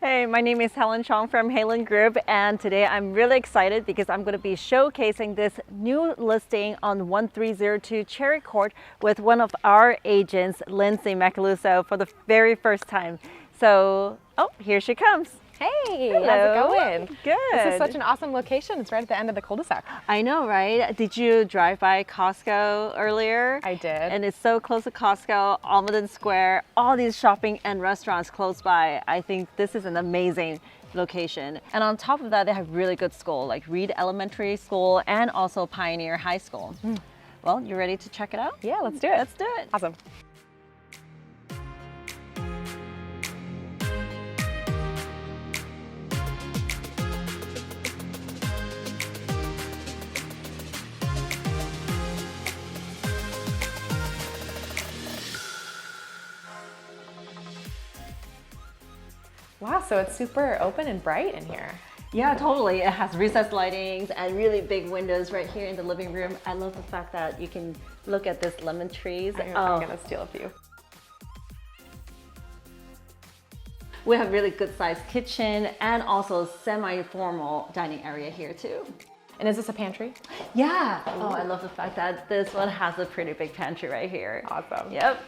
Hey, my name is Helen Chong from Halen Group, and today I'm really excited because I'm going to be showcasing this new listing on 1302 Cherry Court with one of our agents, Lindsay Macaluso, for the very first time. So, here she comes. Hey, Hello. how's it going? Good. This is such an awesome location. It's right at the end of the cul-de-sac. I know, right? Did you drive by Costco earlier? I did. And it's so close to Costco, Almaden Square, all these shopping and restaurants close by. I think this is an amazing location. And on top of that, they have really good school, like Reed Elementary School and also Pioneer High School. Well, you ready to check it out? Yeah, let's do it. Let's do it. Awesome. Wow, so it's super open and bright in here. Yeah, totally. It has recessed lightings and really big windows right here in the living room. I love the fact that you can look at this lemon trees. I'm gonna steal a few. We have really good sized kitchen and also semi-formal dining area here too. And is this a pantry? Yeah. Oh, I love the fact that this one has a pretty big pantry right here. Awesome. Yep.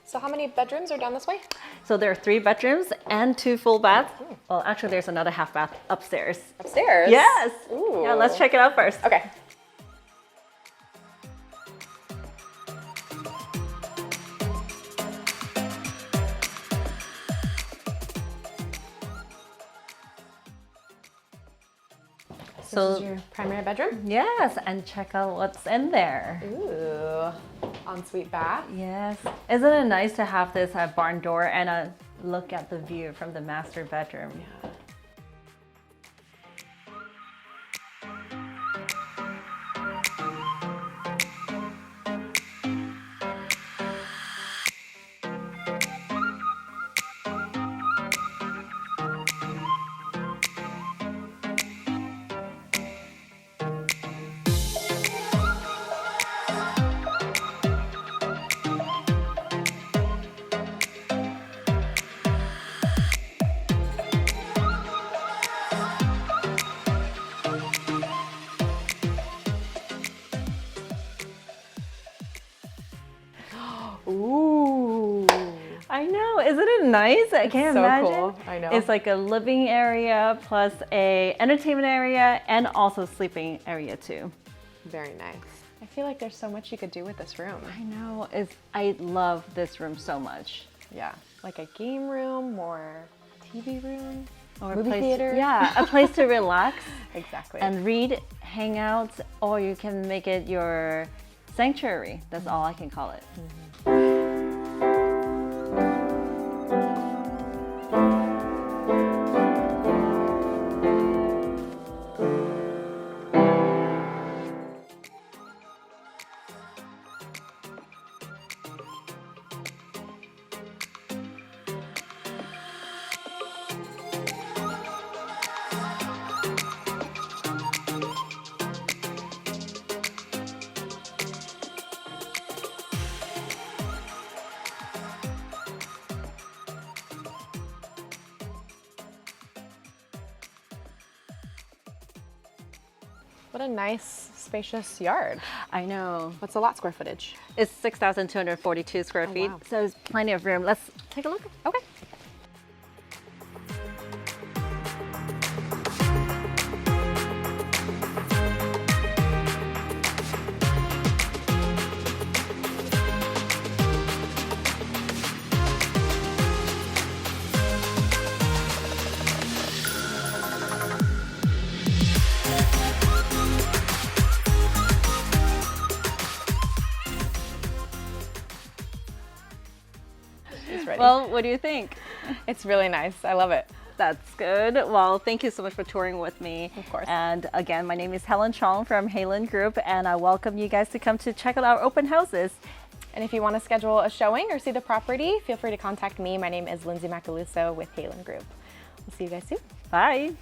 So how many bedrooms are down this way? So there are 3 bedrooms and 2 full baths. Well, actually there's another half bath upstairs. Upstairs? Yes. Ooh. Yeah, let's check it out first. Okay. So this is your primary bedroom? Yes, and check out what's in there. Ooh, ensuite bath. Yes. Isn't it nice to have this barn door and a look at the view from the master bedroom? Yeah. Ooh. I know, isn't it nice? I can't so imagine. Cool. I know. It's like a living area plus a entertainment area and also sleeping area too. Very nice. I feel like there's so much you could do with this room. I know, I love this room so much. Yeah, like a game room or TV room Or movie a place, theater. Yeah, a place to relax. Exactly. And read, hang out, or you can make it your sanctuary. That's all I can call it. What a nice, spacious yard. I know. What's the lot square footage? It's 6,242 square feet, wow. so there's plenty of room. Let's take a look. Okay. Ready. Well, what do you think? It's really nice. I love it. That's good. Well, thank you so much for touring with me. Of course. And again, my name is Helen Chong from Halen Group, and I welcome you guys to come to check out our open houses. And if you want to schedule a showing or see the property, feel free to contact me. My name is Lindsay Macaluso with Halen Group. We'll see you guys soon. Bye.